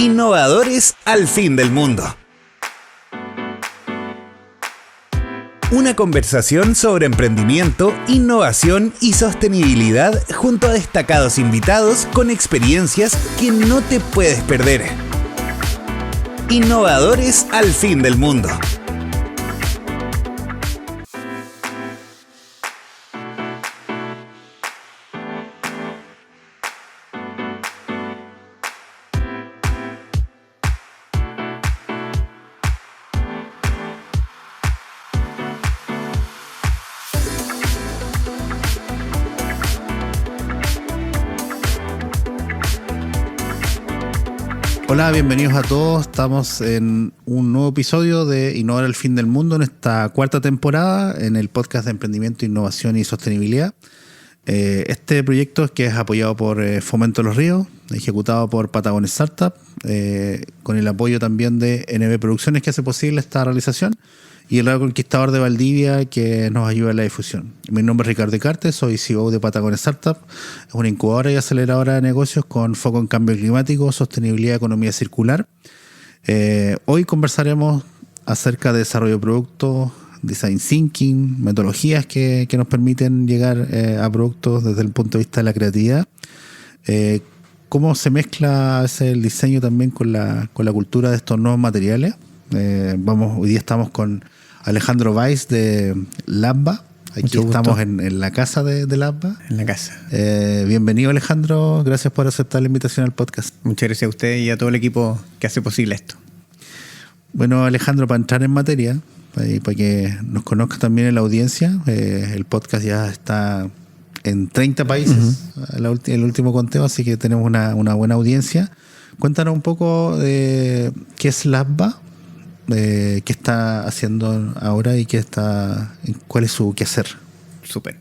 Innovadores al fin del mundo. Una conversación sobre emprendimiento, innovación y sostenibilidad junto a destacados invitados con experiencias que no te puedes perder. Innovadores al fin del mundo. Hola, bienvenidos a todos. Estamos en un nuevo episodio de Innovar al fin del mundo en esta cuarta temporada en el podcast de emprendimiento, innovación y sostenibilidad. Este proyecto que es apoyado por Fomento Los Ríos, ejecutado por Patagon Startup, con el apoyo también de NB Producciones que hace posible esta realización, y el Radio Conquistador de Valdivia que nos ayuda en la difusión. Mi nombre es Ricardo Icarte, soy CEO de Patagon Startup, es una incubadora y aceleradora de negocios con foco en cambio climático, sostenibilidad y economía circular. Hoy conversaremos acerca de desarrollo de productos, design thinking, metodologías que nos permiten llegar a productos desde el punto de vista de la creatividad. Cómo se mezcla el diseño también con la cultura de estos nuevos materiales. Hoy día estamos con Alejandro Weiss de Labba. Aquí estamos en la casa de Labba. En la casa. Bienvenido, Alejandro. Gracias por aceptar la invitación al podcast. Muchas gracias a usted y a todo el equipo que hace posible esto. Bueno, Alejandro, para entrar en materia, para que nos conozca también en la audiencia, el podcast ya está en 30 países, el último conteo, así que tenemos una buena audiencia. Cuéntanos un poco de qué es Labba. ¿Qué está haciendo ahora y cuál es su quehacer? Súper.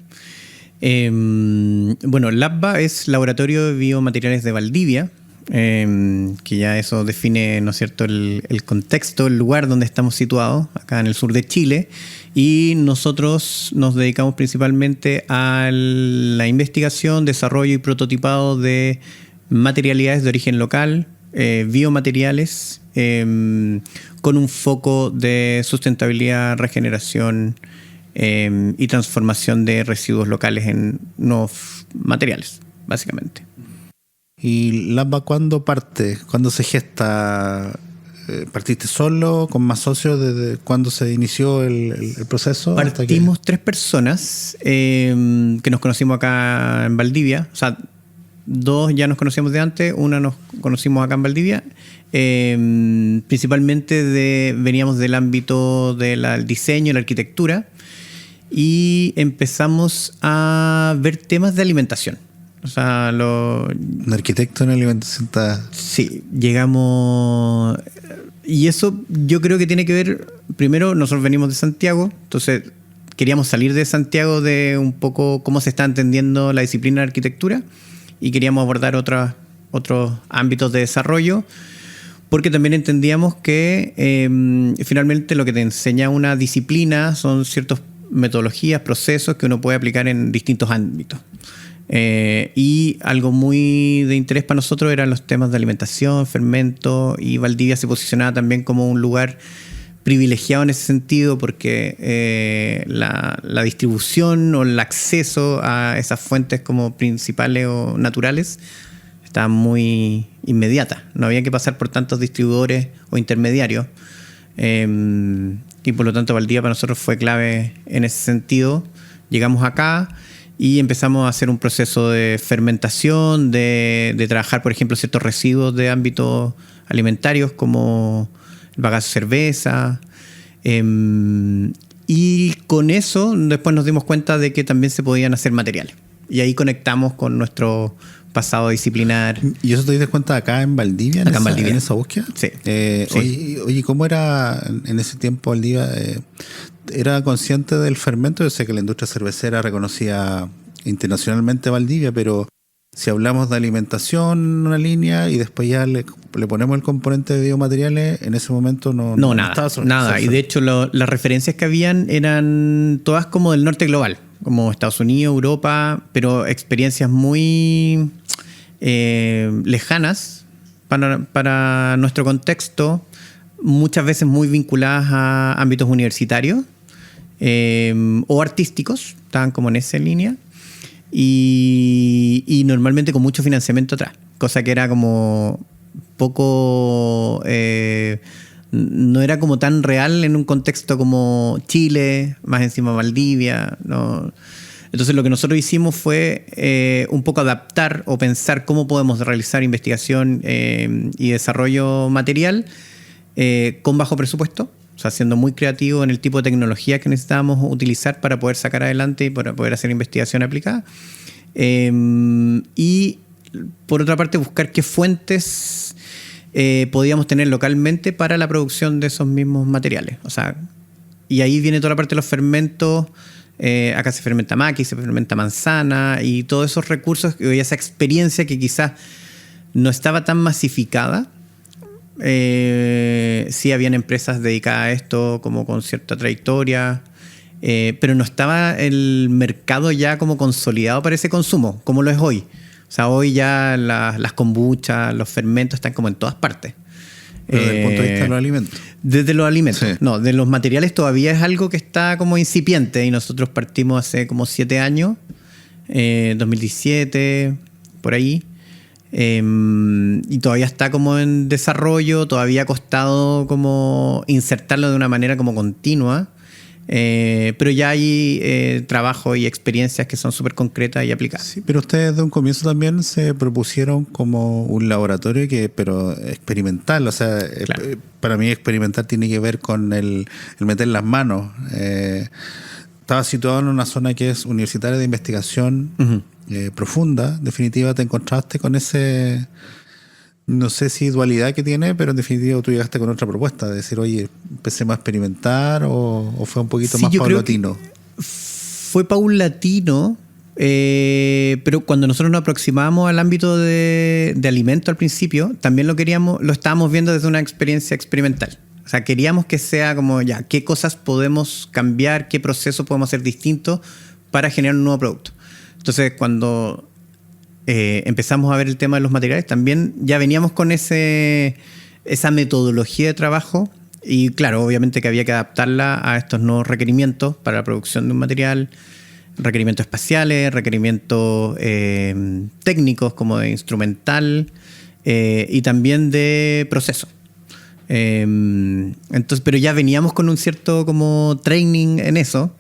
Bueno, Labba es Laboratorio de Biomateriales de Valdivia, que ya eso define, ¿no es cierto?, el contexto, el lugar donde estamos situados, acá en el sur de Chile, y nosotros nos dedicamos principalmente a la investigación, desarrollo y prototipado de materialidades de origen local, biomateriales, con un foco de sustentabilidad, regeneración y transformación de residuos locales en nuevos materiales, básicamente. ¿Y Labba cuándo parte? ¿Cuándo se gesta? ¿Partiste solo, con más socios? ¿Desde cuándo se inició el proceso? Partimos 3 personas que nos conocimos acá en Valdivia. O sea, 2 ya nos conocíamos de antes, 1 nos conocimos acá en Valdivia. Principalmente veníamos del ámbito del diseño y la arquitectura y empezamos a ver temas de alimentación. O sea, un arquitecto en alimentación está... Sí, llegamos... Y eso yo creo que tiene que ver... Primero, nosotros venimos de Santiago, entonces queríamos salir de Santiago de un poco cómo se está entendiendo la disciplina de arquitectura y queríamos abordar otros ámbitos de desarrollo, porque también entendíamos que finalmente lo que te enseña una disciplina son ciertas metodologías, procesos que uno puede aplicar en distintos ámbitos. Y algo muy de interés para nosotros eran los temas de alimentación, fermento, y Valdivia se posicionaba también como un lugar privilegiado en ese sentido porque la distribución o el acceso a esas fuentes como principales o naturales estaba muy inmediata. No había que pasar por tantos distribuidores o intermediarios. Y por lo tanto Valdivia para nosotros fue clave en ese sentido. Llegamos acá y empezamos a hacer un proceso de fermentación, de trabajar, por ejemplo, ciertos residuos de ámbitos alimentarios como el bagazo de cerveza. Y con eso después nos dimos cuenta de que también se podían hacer materiales. Y ahí conectamos con nuestro pasado disciplinar. ¿Y eso te diste cuenta acá en Valdivia? Acá en Valdivia. ¿En esa búsqueda? Sí. Sí. Oye, ¿cómo era en ese tiempo Valdivia? ¿Era consciente del fermento? Yo sé que la industria cervecera reconocía internacionalmente Valdivia, pero si hablamos de alimentación, una línea, y después ya le ponemos el componente de biomateriales, en ese momento no nada. Y de hecho las referencias que habían eran todas como del norte global, como Estados Unidos, Europa, pero experiencias muy lejanas para nuestro contexto, muchas veces muy vinculadas a ámbitos universitarios o artísticos, estaban como en esa línea, y normalmente con mucho financiamiento atrás, cosa que era como poco... no era como tan real en un contexto como Chile, más encima Valdivia, ¿no? Entonces lo que nosotros hicimos fue un poco adaptar o pensar cómo podemos realizar investigación y desarrollo material con bajo presupuesto, o sea, siendo muy creativo en el tipo de tecnología que necesitábamos utilizar para poder sacar adelante y para poder hacer investigación aplicada. Y por otra parte buscar qué fuentes podíamos tener localmente para la producción de esos mismos materiales. O sea, y ahí viene toda la parte de los fermentos. Acá se fermenta maqui, se fermenta manzana y todos esos recursos y esa experiencia que quizás no estaba tan masificada. Sí habían empresas dedicadas a esto como con cierta trayectoria, pero no estaba el mercado ya como consolidado para ese consumo, como lo es hoy. O sea, hoy ya las kombuchas, los fermentos están como en todas partes. Pero desde el punto de vista de los alimentos. Desde los alimentos. Sí. No, de los materiales todavía es algo que está como incipiente y nosotros partimos hace como 7 años, 2017, por ahí. Y todavía está como en desarrollo, todavía ha costado como insertarlo de una manera como continua. Pero ya hay trabajo y experiencias que son súper concretas y aplicadas. Sí, pero ustedes de un comienzo también se propusieron como un laboratorio pero experimental. O sea, Claro. Para mí experimental tiene que ver con el meter las manos. Estaba situado en una zona que es universitaria de investigación profunda. En definitiva, te encontraste con ese... No sé si dualidad que tiene, pero en definitiva tú llegaste con otra propuesta, de decir, oye, empecemos a experimentar o fue un poquito Sí, más yo creo paulatino. Fue paulatino, pero cuando nosotros nos aproximamos al ámbito de alimento al principio, también lo estábamos viendo desde una experiencia experimental. O sea, queríamos que sea como ya, qué cosas podemos cambiar, qué procesos podemos hacer distintos para generar un nuevo producto. Entonces, cuando empezamos a ver el tema de los materiales, también ya veníamos con esa metodología de trabajo y claro, obviamente que había que adaptarla a estos nuevos requerimientos para la producción de un material, requerimientos espaciales, requerimientos técnicos como de instrumental y también de proceso. Entonces, pero ya veníamos con un cierto como training en eso.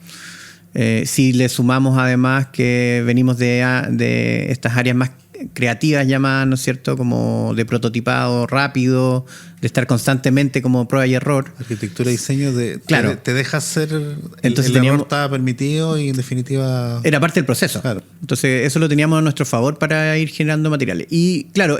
Si le sumamos además que venimos de estas áreas más creativas llamadas, ¿no es cierto?, como de prototipado rápido, de estar constantemente como prueba y error. Arquitectura y diseño Claro. te deja hacer Entonces el error teníamos- estaba permitido y en definitiva Era parte del proceso. Claro. Entonces eso lo teníamos a nuestro favor para ir generando materiales. Y claro,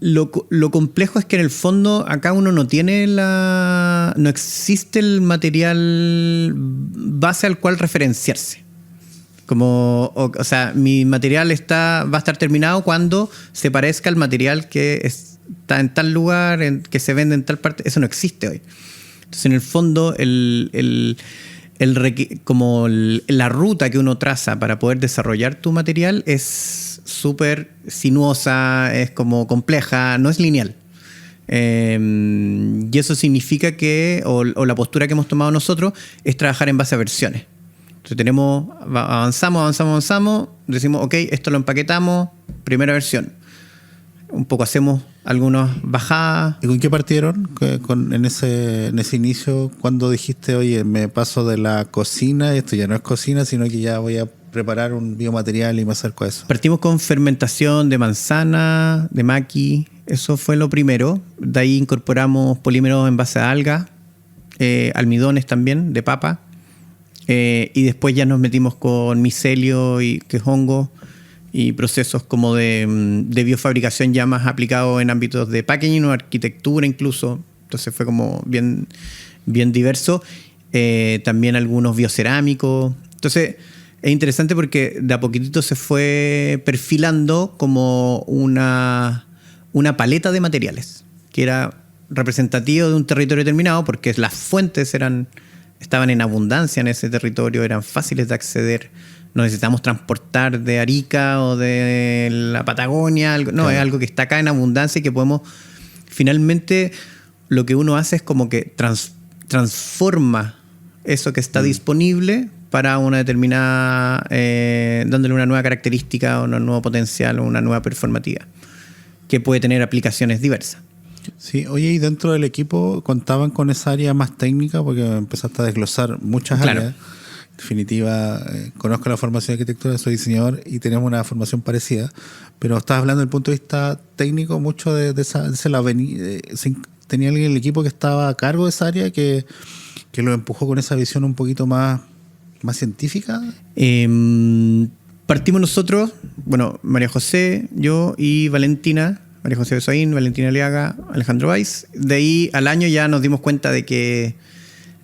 lo complejo es que en el fondo acá uno no tiene no existe el material base al cual referenciarse. O sea, mi material va a estar terminado cuando se parezca al material que está en tal lugar, que se vende en tal parte. Eso no existe hoy. Entonces, en el fondo, la ruta que uno traza para poder desarrollar tu material es súper sinuosa, es como compleja, no es lineal. Y eso significa que, o la postura que hemos tomado nosotros, es trabajar en base a versiones. Entonces avanzamos, decimos, ok, esto lo empaquetamos, primera versión. Un poco hacemos algunas bajadas. ¿Y con qué partieron en ese inicio? Cuando dijiste, oye, me paso de la cocina, esto ya no es cocina, sino que ya voy a preparar un biomaterial y me acerco a eso. Partimos con fermentación de manzana, de maqui, eso fue lo primero. De ahí incorporamos polímeros en base a alga, almidones también, de papa. Y después ya nos metimos con micelio, que es hongo, y procesos como de biofabricación ya más aplicados en ámbitos de packaging o arquitectura incluso. Entonces fue como bien diverso. También algunos biocerámicos. Entonces es interesante porque de a poquitito se fue perfilando como una paleta de materiales que era representativo de un territorio determinado porque las fuentes estaban en abundancia en ese territorio, eran fáciles de acceder, nos necesitamos transportar de Arica o de la Patagonia. No, claro. Es algo que está acá en abundancia y que podemos... Finalmente, lo que uno hace es como que transforma eso que está disponible para una determinada... dándole una nueva característica, un nuevo potencial o una nueva performativa que puede tener aplicaciones diversas. Sí, oye, y dentro del equipo contaban con esa área más técnica porque empezaste a desglosar muchas áreas. En definitiva, conozco la formación de arquitectura, soy diseñador y tenemos una formación parecida, pero estás hablando desde el punto de vista técnico mucho de ese lado. ¿Tenía alguien en el equipo que estaba a cargo de esa área que lo empujó con esa visión un poquito más científica? Partimos nosotros, bueno, María José, yo y Valentina, María José Besoín, Valentina Aliaga, Alejandro Valls. De ahí al año ya nos dimos cuenta de que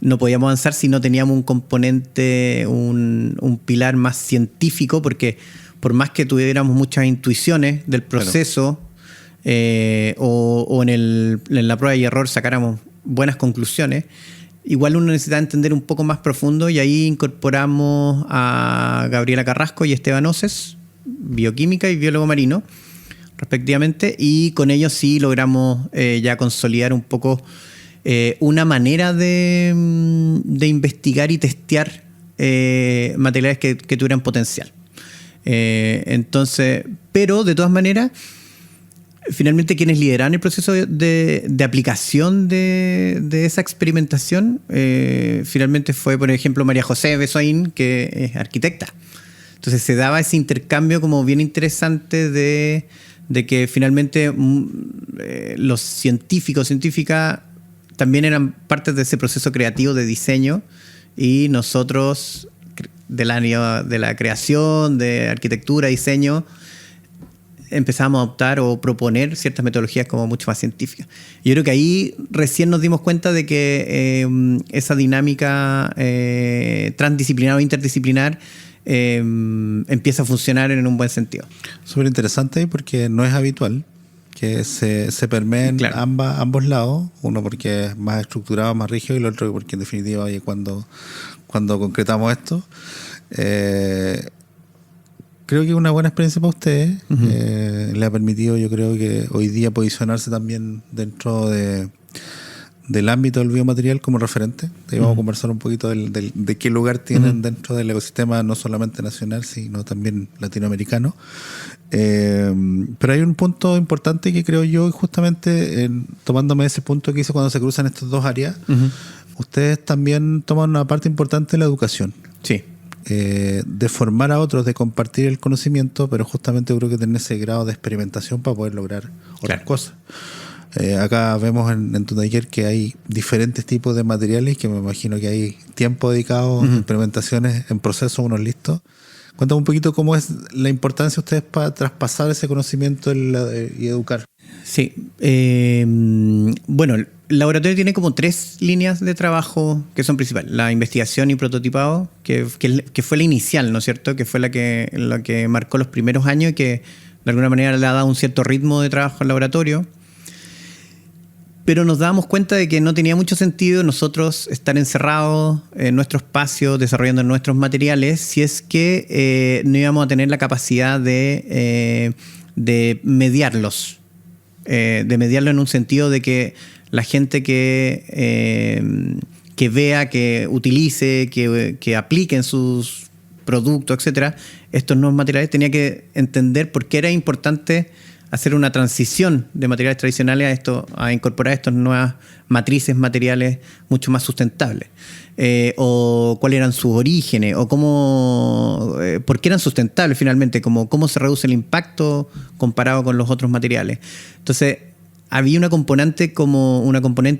no podíamos avanzar si no teníamos un componente, un pilar más científico, porque por más que tuviéramos muchas intuiciones del proceso, claro, o en la prueba y error sacáramos buenas conclusiones, igual uno necesita entender un poco más profundo, y ahí incorporamos a Gabriela Carrasco y Esteban Oces, bioquímica y biólogo marino, respectivamente, y con ellos sí logramos ya consolidar un poco una manera de investigar y testear materiales que tuvieran potencial. Entonces, pero de todas maneras, finalmente quienes lideran el proceso de aplicación de esa experimentación finalmente fue, por ejemplo, María José Besoín, que es arquitecta. Entonces se daba ese intercambio como bien interesante de que finalmente los científicas también eran parte de ese proceso creativo de diseño, y nosotros del área de la creación, de arquitectura, diseño, empezamos a adoptar o proponer ciertas metodologías como mucho más científicas. Yo creo que ahí recién nos dimos cuenta de que esa dinámica transdisciplinar o interdisciplinar empieza a funcionar en un buen sentido. Súper interesante porque no es habitual que se permeen, claro, ambos lados, uno porque es más estructurado, más rígido, y el otro porque en definitiva, oye, cuando concretamos esto, creo que es una buena experiencia para ustedes. Le ha permitido, yo creo que hoy día, posicionarse también dentro del ámbito del biomaterial como referente. Ahí vamos a conversar un poquito de qué lugar tienen dentro del ecosistema, no solamente nacional, sino también latinoamericano. Pero hay un punto importante que creo yo, justamente tomándome ese punto que hice cuando se cruzan estas dos áreas, ustedes también toman una parte importante de la educación. Sí. De formar a otros, de compartir el conocimiento, pero justamente creo que tener ese grado de experimentación para poder lograr otras cosas. Acá vemos en tu taller que hay diferentes tipos de materiales, que me imagino que hay tiempo dedicado, experimentaciones en proceso, unos listos. Cuéntame un poquito cómo es la importancia de ustedes para traspasar ese conocimiento y educar. Sí. Bueno, el laboratorio tiene como 3 líneas de trabajo que son principales. La investigación y prototipado, que fue la inicial, ¿no es cierto? Que fue la que marcó los primeros años y que de alguna manera le ha dado un cierto ritmo de trabajo al laboratorio. Pero nos dábamos cuenta de que no tenía mucho sentido nosotros estar encerrados en nuestro espacio desarrollando nuestros materiales si es que no íbamos a tener la capacidad de mediarlos. De mediarlo en un sentido de que la gente que vea, que utilice, que aplique en sus productos, etcétera, estos nuevos materiales, tenía que entender por qué era importante hacer una transición de materiales tradicionales a incorporar estas nuevas matrices materiales mucho más sustentables. O cuáles eran sus orígenes, o por qué eran sustentables finalmente, cómo se reduce el impacto comparado con los otros materiales. Entonces, había una componente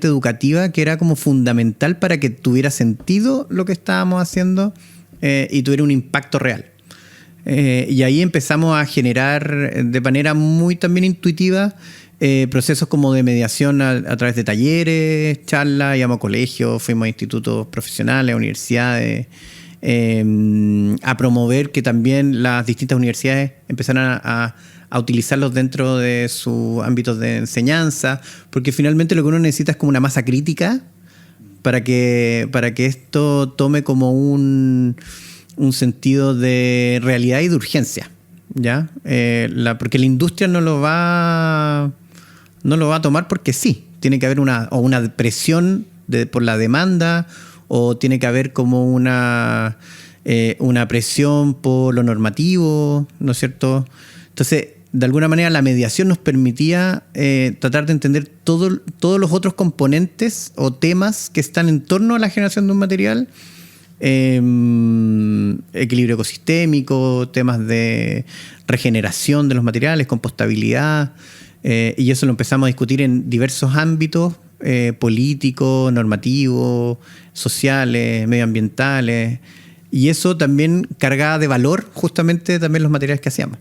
educativa que era como fundamental para que tuviera sentido lo que estábamos haciendo y tuviera un impacto real. Y ahí empezamos a generar de manera muy también intuitiva procesos como de mediación a través de talleres, charlas, íbamos a colegios, fuimos a institutos profesionales, a universidades, a promover que también las distintas universidades empezaran a utilizarlos dentro de sus ámbitos de enseñanza, porque finalmente lo que uno necesita es como una masa crítica para que esto tome como un sentido de realidad y de urgencia, ¿ya? Porque la industria no lo va a tomar porque sí. Tiene que haber una presión por la demanda, o tiene que haber como una presión por lo normativo, ¿no es cierto? Entonces, de alguna manera, la mediación nos permitía tratar de entender todos los otros componentes o temas que están en torno a la generación de un material. Equilibrio ecosistémico, temas de regeneración de los materiales, compostabilidad, y eso lo empezamos a discutir en diversos ámbitos políticos, normativos, sociales, medioambientales, y eso también cargaba de valor justamente también los materiales que hacíamos.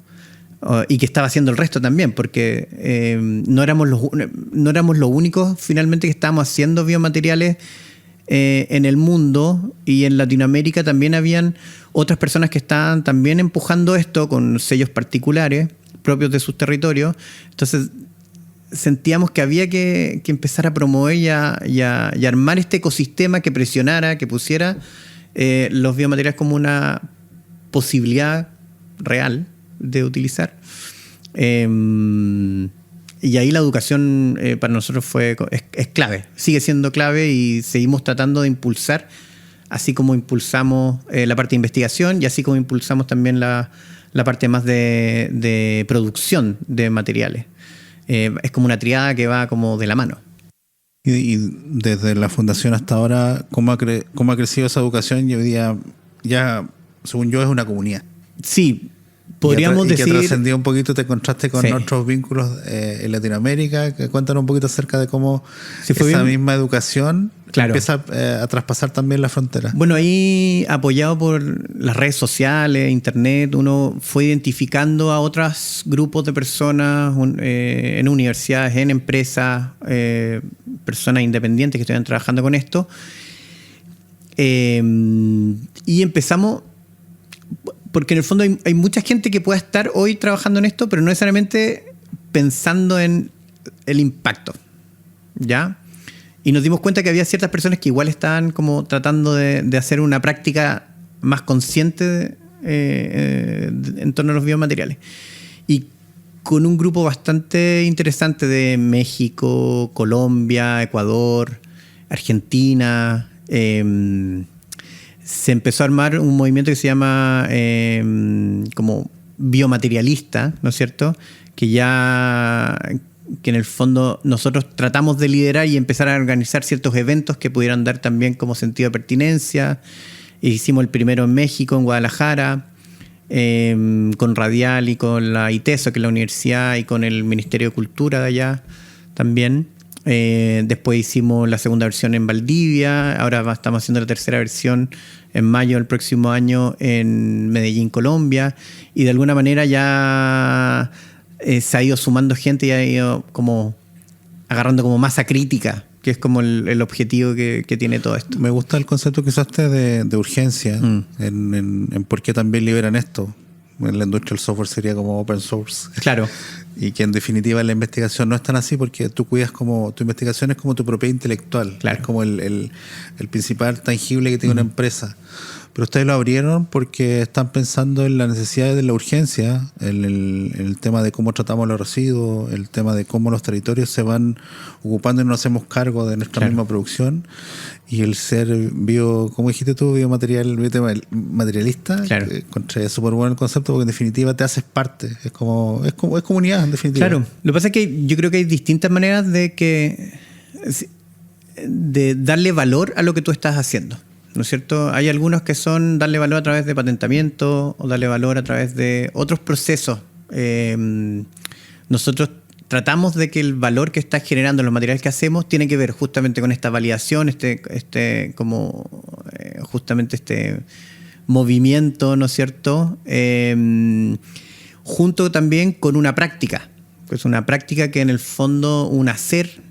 Y que estaba haciendo el resto también, porque no éramos los únicos finalmente que estábamos haciendo biomateriales en el mundo, y en Latinoamérica también habían otras personas que estaban también empujando esto con sellos particulares propios de sus territorios. Entonces sentíamos que había que empezar a promover y a armar este ecosistema que presionara, que pusiera los biomateriales como una posibilidad real de utilizar. Y ahí la educación para nosotros es clave, sigue siendo clave, y seguimos tratando de impulsar, así como impulsamos la parte de investigación, y así como impulsamos también la parte más de producción de materiales. Es como una triada que va como de la mano. Y desde la fundación hasta ahora, ¿cómo ha crecido esa educación? Y hoy día ya, según yo, es una comunidad. Sí, podríamos decir... Y que trascendió un poquito, te encontraste con sí. Otros vínculos en Latinoamérica. Cuéntanos un poquito acerca de cómo esa misma educación empieza a traspasar también la frontera. Bueno, ahí, apoyado por las redes sociales, internet, uno fue identificando a otros grupos de personas en universidades, en empresas, personas independientes que estuvieran trabajando con esto. Y empezamos... Porque en el fondo hay mucha gente que pueda estar hoy trabajando en esto, pero no necesariamente pensando en el impacto, ¿ya? Y nos dimos cuenta que había ciertas personas que igual estaban como tratando de hacer una práctica más consciente en torno a los biomateriales. Y con un grupo bastante interesante de México, Colombia, Ecuador, Argentina... se empezó a armar un movimiento que se llama como biomaterialista, ¿no es cierto? Que en el fondo nosotros tratamos de liderar y empezar a organizar ciertos eventos que pudieran dar también como sentido de pertinencia. Hicimos el primero en México, en Guadalajara, con Radial y con la ITESO, que es la universidad, y con el Ministerio de Cultura de allá también. Después hicimos la segunda versión en Valdivia, ahora estamos haciendo la tercera versión en mayo del próximo año en Medellín, Colombia, y de alguna manera ya se ha ido sumando gente y ha ido como agarrando como masa crítica, que es como el objetivo que tiene todo esto. Me gusta el concepto que usaste de urgencia en por qué también liberan esto. En la industria del software sería como open source. Claro. Y que en definitiva la investigación no es tan así, porque tú cuidas como tu investigación es como tu propiedad intelectual. Claro. Es como el principal tangible que tiene una empresa. Pero ustedes lo abrieron porque están pensando en las necesidades de la urgencia, en el tema de cómo tratamos los residuos, el tema de cómo los territorios se van ocupando y no nos hacemos cargo de nuestra misma producción. Y el ser como dijiste tú, biomaterialista, claro. Encontré súper bueno el concepto, porque en definitiva te haces parte, es comunidad en definitiva. Claro, lo que pasa es que yo creo que hay distintas maneras de darle valor a lo que tú estás haciendo, ¿no es cierto? Hay algunos que son darle valor a través de patentamiento o darle valor a través de otros procesos. Nosotros tratamos de que el valor que está generando los materiales que hacemos tiene que ver justamente con esta validación, justamente este movimiento, ¿no es cierto? Junto también con una práctica, pues una práctica que en el fondo un hacer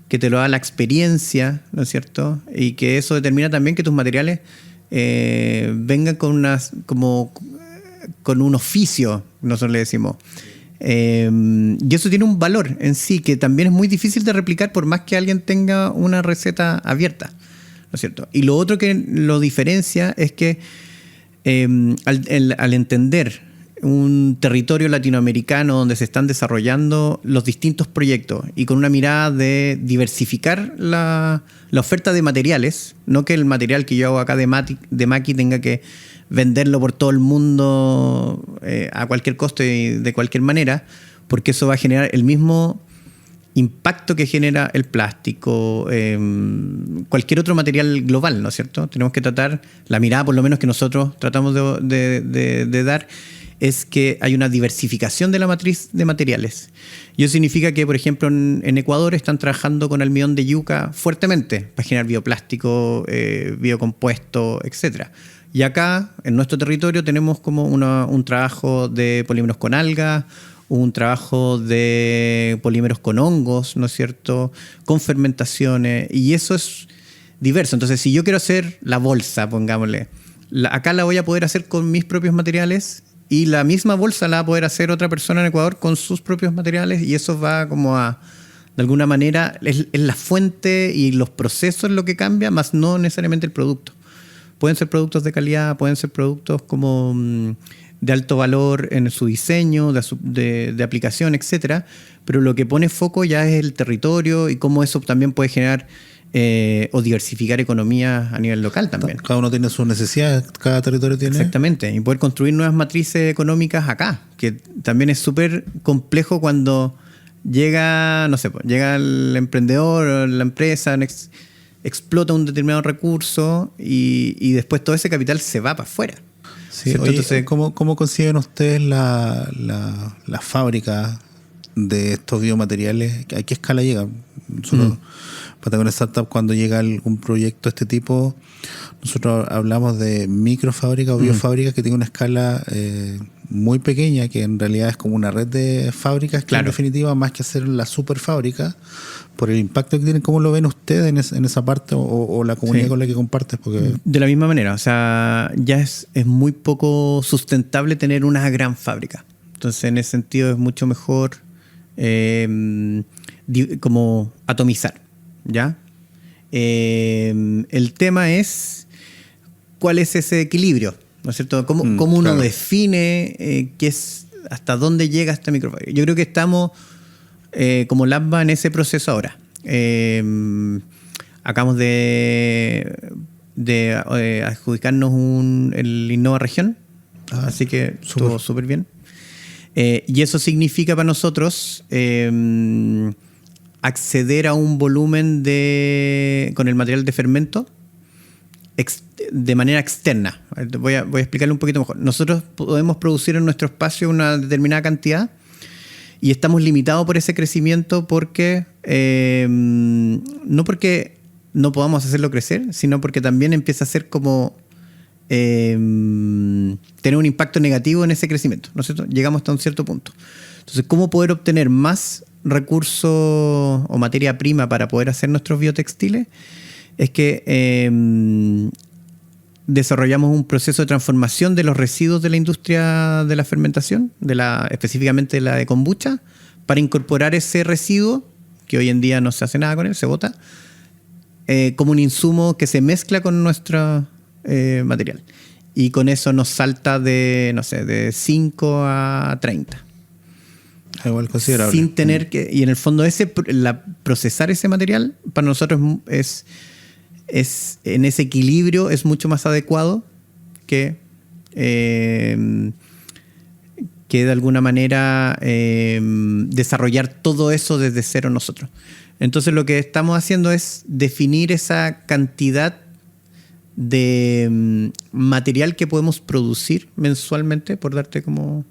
que te lo da la experiencia, ¿no es cierto? Y que eso determina también que tus materiales vengan con un oficio, nosotros le decimos. Y eso tiene un valor en sí que también es muy difícil de replicar por más que alguien tenga una receta abierta, ¿no es cierto? Y lo otro que lo diferencia es que al entender un territorio latinoamericano donde se están desarrollando los distintos proyectos y con una mirada de diversificar la oferta de materiales, no que el material que yo hago acá de Maki tenga que venderlo por todo el mundo a cualquier costo y de cualquier manera, porque eso va a generar el mismo impacto que genera el plástico, cualquier otro material global, ¿no es cierto? Tenemos que tratar, la mirada por lo menos que nosotros tratamos de dar, es que hay una diversificación de la matriz de materiales. Y eso significa que, por ejemplo, en Ecuador están trabajando con almidón de yuca fuertemente para generar bioplástico, biocompuesto, etc. Y acá, en nuestro territorio, tenemos como un trabajo de polímeros con algas, un trabajo de polímeros con hongos, ¿no es cierto?, con fermentaciones, y eso es diverso. Entonces, si yo quiero hacer la bolsa, pongámosle, acá la voy a poder hacer con mis propios materiales, y la misma bolsa la va a poder hacer otra persona en Ecuador con sus propios materiales, y eso va como a, de alguna manera, es la fuente y los procesos lo que cambia, más no necesariamente el producto. Pueden ser productos de calidad, pueden ser productos como de alto valor en su diseño, de aplicación, etcétera, pero lo que pone foco ya es el territorio y cómo eso también puede generar o diversificar economías a nivel local también. Cada uno tiene sus necesidades, cada territorio tiene. Exactamente, y poder construir nuevas matrices económicas acá, que también es súper complejo cuando llega, no sé, llega el emprendedor o la empresa, explota un determinado recurso y después todo ese capital se va para afuera. Sí, oye, entonces, ¿cómo consiguen ustedes la fábrica de estos biomateriales? ¿A qué escala llegan? Nosotros, Patagonia Startup, cuando llega algún proyecto de este tipo, nosotros hablamos de microfábricas o biofábricas que tienen una escala muy pequeña, que en realidad es como una red de fábricas que en definitiva, más que hacer la superfábrica, por el impacto que tienen. ¿Cómo lo ven ustedes en esa parte o la comunidad con la que compartes? Porque de la misma manera, o sea, ya es muy poco sustentable tener una gran fábrica. Entonces, en ese sentido es mucho mejor como atomizar, ¿ya? El tema es cuál es ese equilibrio, ¿no es cierto? ¿Cómo uno define qué es, hasta dónde llega esta microfábrica? Yo creo que estamos como Labba en ese proceso ahora. Acabamos de adjudicarnos el Innova Región, así que estuvo súper bien. Y eso significa para nosotros acceder a un volumen con el material de fermento de manera externa. Voy a explicarle un poquito mejor. Nosotros podemos producir en nuestro espacio una determinada cantidad y estamos limitados por ese crecimiento porque no porque no podamos hacerlo crecer, sino porque también empieza a ser como tener un impacto negativo en ese crecimiento, ¿no es cierto? Llegamos hasta un cierto punto. Entonces, ¿cómo poder obtener más recursos o materia prima para poder hacer nuestros biotextiles? Es que desarrollamos un proceso de transformación de los residuos de la industria de la fermentación, específicamente de la de kombucha, para incorporar ese residuo, que hoy en día no se hace nada con él, se bota, como un insumo que se mezcla con nuestro material. Y con eso nos salta de 5 a 30. Igual considerable. Sin tener que... Y en el fondo procesar ese material para nosotros es en ese equilibrio es mucho más adecuado que de alguna manera desarrollar todo eso desde cero nosotros. Entonces lo que estamos haciendo es definir esa cantidad de material que podemos producir mensualmente, por darte como...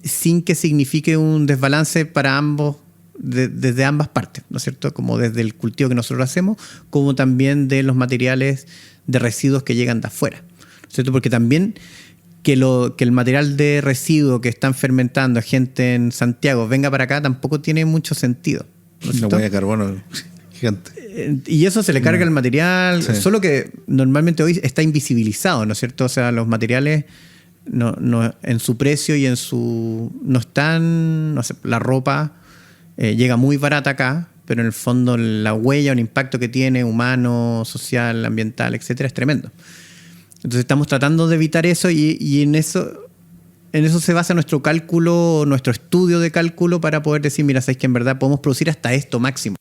sin que signifique un desbalance para ambos, desde ambas partes, ¿no es cierto? Como desde el cultivo que nosotros hacemos, como también de los materiales de residuos que llegan de afuera, ¿no es cierto? Porque también que el material de residuo que están fermentando gente en Santiago venga para acá tampoco tiene mucho sentido, ¿no es cierto? Una huella de carbono gigante. Y eso se le carga el material, sí. Solo que normalmente hoy está invisibilizado, ¿no es cierto? O sea, los materiales no, en su precio y no están, no sé, la ropa llega muy barata acá, pero en el fondo la huella o el impacto que tiene humano, social, ambiental, etcétera, es tremendo. Entonces estamos tratando de evitar eso y en eso se basa nuestro cálculo, nuestro estudio de cálculo para poder decir, mira, sabes que en verdad podemos producir hasta esto máximo.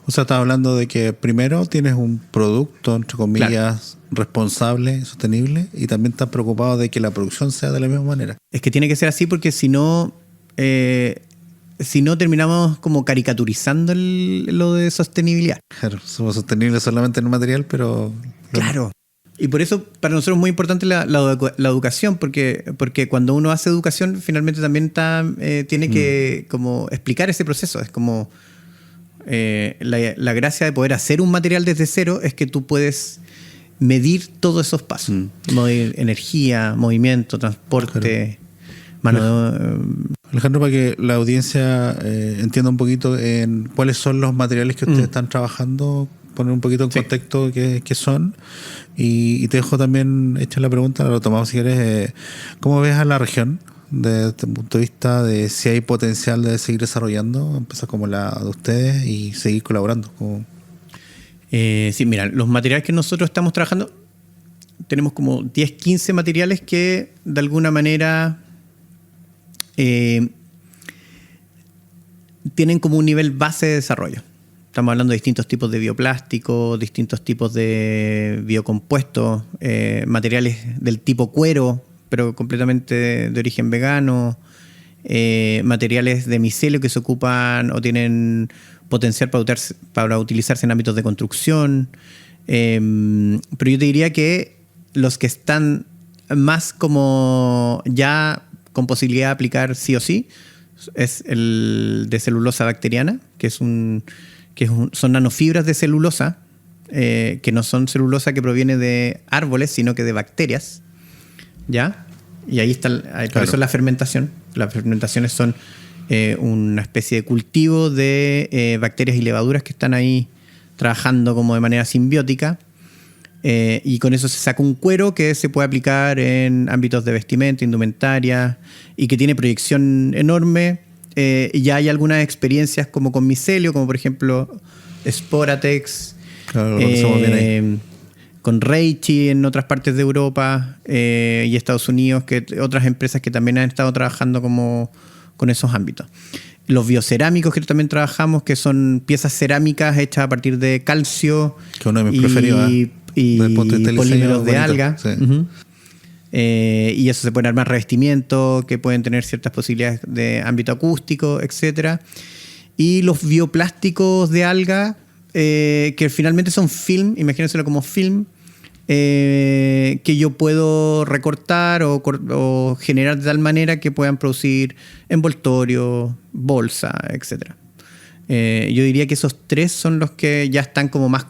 O sea, estás hablando de que primero tienes un producto, entre comillas, claro, responsable, sostenible, y también estás preocupado de que la producción sea de la misma manera. Es que tiene que ser así porque si no terminamos como caricaturizando lo de sostenibilidad. Claro, somos sostenibles solamente en el material, pero... Claro. Y por eso para nosotros es muy importante la educación, porque cuando uno hace educación finalmente también tiene que como explicar ese proceso. Es como la gracia de poder hacer un material desde cero es que tú puedes medir todos esos pasos. Medir energía, movimiento, transporte, Alejandro, para que la audiencia entienda un poquito en cuáles son los materiales que ustedes están trabajando, poner un poquito en contexto qué son. Y te dejo también hecha la pregunta, lo tomamos si quieres. ¿Cómo ves a la región desde el punto de vista de si hay potencial de seguir desarrollando, empezar como la de ustedes y seguir colaborando? Sí, mira, los materiales que nosotros estamos trabajando, tenemos como 10, 15 materiales que de alguna manera tienen como un nivel base de desarrollo. Estamos hablando de distintos tipos de bioplástico, distintos tipos de biocompuestos, materiales del tipo cuero, pero completamente de origen vegano, materiales de micelio que se ocupan o tienen potencial para utilizarse en ámbitos de construcción. Pero yo te diría que los que están más como ya con posibilidad de aplicar sí o sí es el de celulosa bacteriana, son nanofibras de celulosa, que no son celulosa que proviene de árboles, sino que de bacterias, ¿ya? Y ahí está, por eso es la fermentación. Las fermentaciones son una especie de cultivo de bacterias y levaduras que están ahí trabajando como de manera simbiótica, y con eso se saca un cuero que se puede aplicar en ámbitos de vestimenta, indumentaria, y que tiene proyección enorme. Y ya hay algunas experiencias como con micelio, como por ejemplo Sporatex, claro, bien ahí. Con Reichi en otras partes de Europa y Estados Unidos, otras empresas que también han estado trabajando como con esos ámbitos. Los biocerámicos que también trabajamos, que son piezas cerámicas hechas a partir de calcio, que uno de mis preferidos, y polímeros de alga. Sí. Uh-huh. Y eso se pueden armar revestimientos que pueden tener ciertas posibilidades de ámbito acústico, etc. Y los bioplásticos de alga, que finalmente son film, imagínenselo como film, que yo puedo recortar o generar de tal manera que puedan producir envoltorio, bolsa, etc. Yo diría que esos tres son los que ya están como más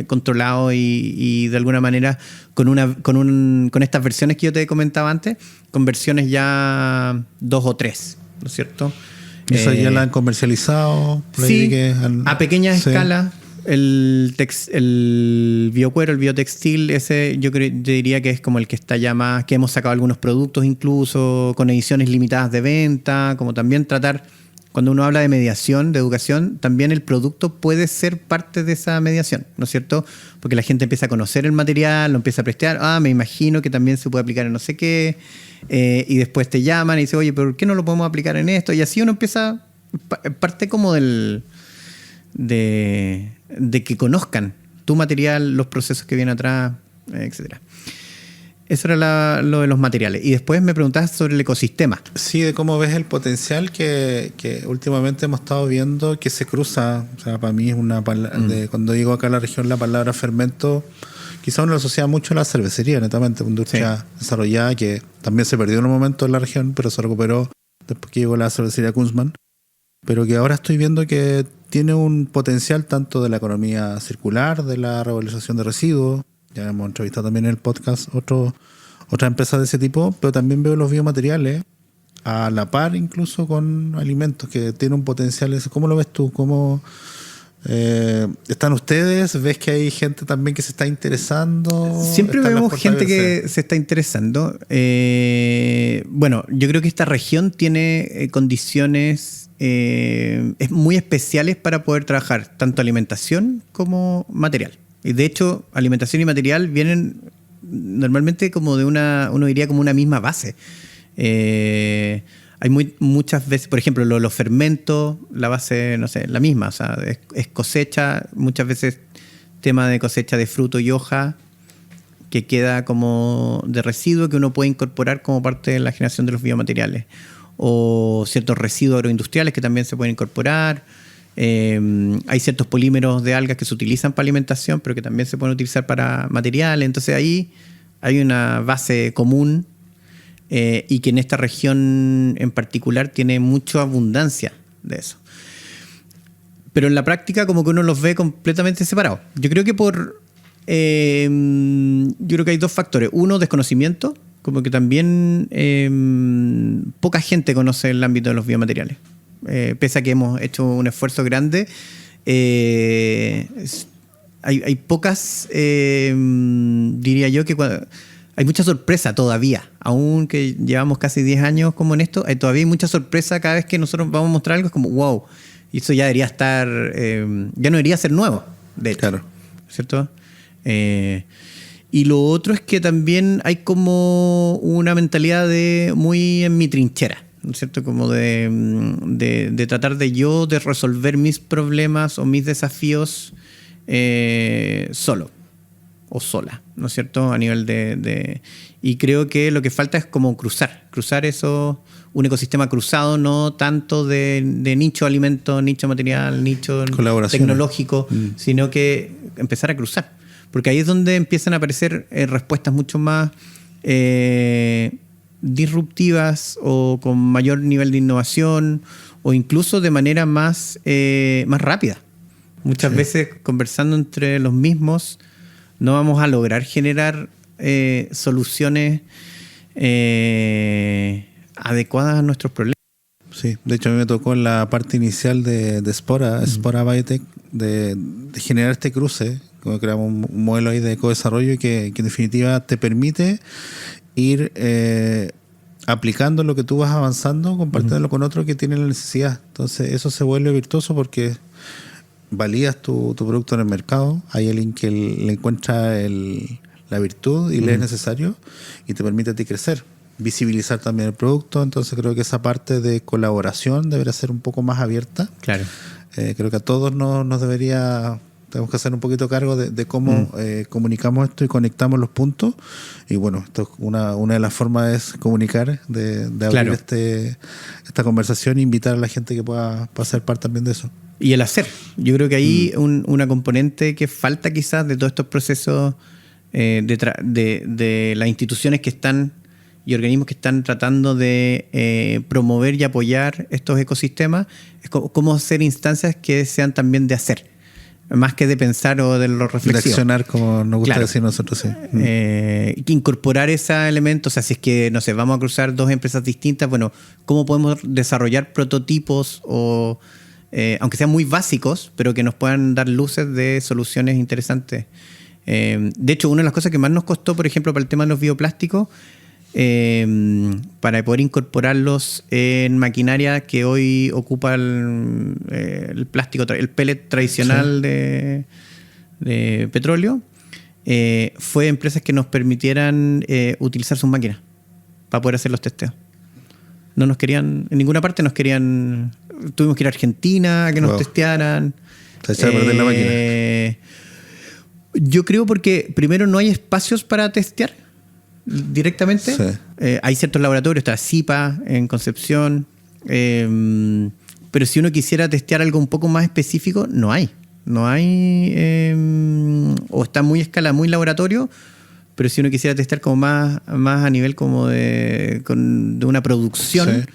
controlados y de alguna manera con estas versiones que yo te comentaba antes, con versiones ya 2 o 3, ¿no es cierto? ¿Eso ya la han comercializado? Sí, a pequeña escala. El biocuero, el biotextil, ese yo diría que es como el que está ya más, que hemos sacado algunos productos incluso con ediciones limitadas de venta, como también tratar... Cuando uno habla de mediación, de educación, también el producto puede ser parte de esa mediación, ¿no es cierto? Porque la gente empieza a conocer el material, lo empieza a prestear, me imagino que también se puede aplicar en no sé qué, y después te llaman y dicen, oye, ¿pero por qué no lo podemos aplicar en esto? Y así uno empieza, parte como de que conozcan tu material, los procesos que vienen atrás, etcétera. Eso era lo de los materiales. Y después me preguntabas sobre el ecosistema. Sí, de cómo ves el potencial que últimamente hemos estado viendo que se cruza. O sea, para mí es una palabra, cuando digo acá en la región la palabra fermento, quizá uno lo asocia mucho a la cervecería, netamente, una industria desarrollada que también se perdió en un momento en la región, pero se recuperó después que llegó la cervecería Kunzman. Pero que ahora estoy viendo que tiene un potencial tanto de la economía circular, de la revalorización de residuos. Ya hemos entrevistado también en el podcast otras empresas de ese tipo, pero también veo los biomateriales a la par incluso con alimentos que tienen un potencial. ¿Cómo lo ves tú? ¿Cómo están ustedes? ¿Ves que hay gente también que se está interesando? Siempre vemos gente que se está interesando. Bueno, yo creo que esta región tiene condiciones muy especiales para poder trabajar tanto alimentación como material. Y de hecho, alimentación y material vienen normalmente como de uno diría como una misma base. Hay muchas veces, por ejemplo, los fermentos, la base, no sé, la misma, o sea, es cosecha, muchas veces tema de cosecha de fruto y hoja, que queda como de residuo que uno puede incorporar como parte de la generación de los biomateriales. O ciertos residuos agroindustriales que también se pueden incorporar. Hay ciertos polímeros de algas que se utilizan para alimentación, pero que también se pueden utilizar para materiales. Entonces ahí hay una base común y que en esta región en particular tiene mucha abundancia de eso. Pero en la práctica como que uno los ve completamente separados. Yo creo que yo creo que hay dos factores. Uno, desconocimiento, como que también poca gente conoce el ámbito de los biomateriales. Pese a que hemos hecho un esfuerzo grande, hay pocas, diría yo, que hay mucha sorpresa todavía. Aún que llevamos casi 10 años como en esto, todavía hay mucha sorpresa cada vez que nosotros vamos a mostrar algo. Es como, wow, y eso ya debería estar, ya no debería ser nuevo, de hecho. Claro. ¿Cierto? Y lo otro es que también hay como una mentalidad de muy en mi trinchera, ¿no es cierto? Como de tratar de resolver mis problemas o mis desafíos solo o sola, ¿no es cierto? A nivel y creo que lo que falta es como cruzar eso, un ecosistema cruzado, no tanto de nicho alimento, nicho material, nicho tecnológico, sino que empezar a cruzar. Porque ahí es donde empiezan a aparecer respuestas mucho más disruptivas o con mayor nivel de innovación o incluso de manera más rápida. Muchas veces conversando entre los mismos no vamos a lograr generar soluciones adecuadas a nuestros problemas. Sí, de hecho a mí me tocó en la parte inicial de Spora Biotech, de generar este cruce. Como creamos un modelo ahí de ecodesarrollo y que en definitiva te permite ir aplicando lo que tú vas avanzando, compartiéndolo con otro que tiene la necesidad. Entonces eso se vuelve virtuoso porque validas tu producto en el mercado, hay alguien que le encuentra la virtud y le es necesario y te permite a ti crecer, visibilizar también el producto. Entonces creo que esa parte de colaboración debería ser un poco más abierta. Claro. Creo que a todos nos debería... Tenemos que hacer un poquito cargo de cómo comunicamos esto y conectamos los puntos. Y bueno, esto es una de las formas es comunicar, de abrir Claro. esta conversación e invitar a la gente que pueda ser parte también de eso. Y el hacer. Yo creo que ahí una componente que falta quizás de todos estos procesos de las instituciones que están y organismos que están tratando de promover y apoyar estos ecosistemas, es cómo hacer instancias que sean también de hacer. Más que de pensar o de lo reflexivo. De accionar, como nos gusta Claro. decir nosotros, sí. Que incorporar ese elemento, o sea, si es que, no sé, vamos a cruzar dos empresas distintas, bueno, ¿cómo podemos desarrollar prototipos o, aunque sean muy básicos, pero que nos puedan dar luces de soluciones interesantes? De hecho, una de las cosas que más nos costó, por ejemplo, para el tema de los bioplásticos, para poder incorporarlos en maquinaria que hoy ocupa el plástico, el pellet tradicional de petróleo, fue empresas que nos permitieran utilizar sus máquinas para poder hacer los testeos. No nos querían, en ninguna parte nos querían, tuvimos que ir a Argentina a que nos testearan. Se echaba a perder la máquina. Yo creo porque primero no hay espacios para testear directamente. Sí. Hay ciertos laboratorios, está CIPA en Concepción, pero si uno quisiera testear algo un poco más específico, no hay, o está muy a escala, muy laboratorio, pero si uno quisiera testear como más a nivel como de una producción,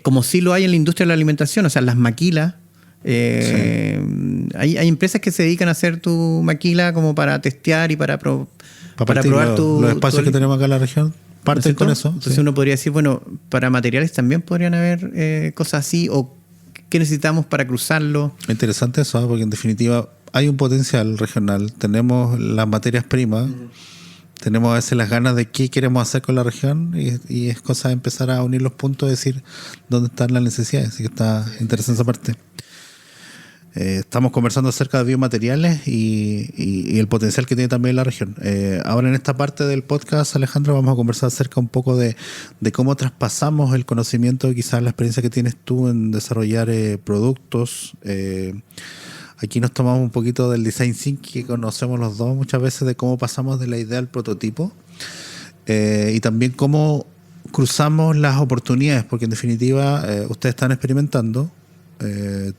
como sí lo hay en la industria de la alimentación, o sea, las maquilas. Hay empresas que se dedican a hacer tu maquila como para testear y para probar los espacios que tenemos acá en la región parten con eso. Entonces uno podría decir, bueno, para materiales también podrían haber cosas así, o qué necesitamos para cruzarlo. Interesante eso, porque en definitiva hay un potencial regional, tenemos las materias primas, tenemos a veces las ganas de qué queremos hacer con la región y es cosa de empezar a unir los puntos, decir dónde están las necesidades, así que está interesante esa parte. Estamos conversando acerca de biomateriales y el potencial que tiene también la región. Ahora en esta parte del podcast, Alejandro, vamos a conversar acerca un poco de cómo traspasamos el conocimiento, quizás la experiencia que tienes tú en desarrollar productos. Aquí nos tomamos un poquito del design thinking que conocemos los dos muchas veces, de cómo pasamos de la idea al prototipo y también cómo cruzamos las oportunidades, porque en definitiva ustedes están experimentando.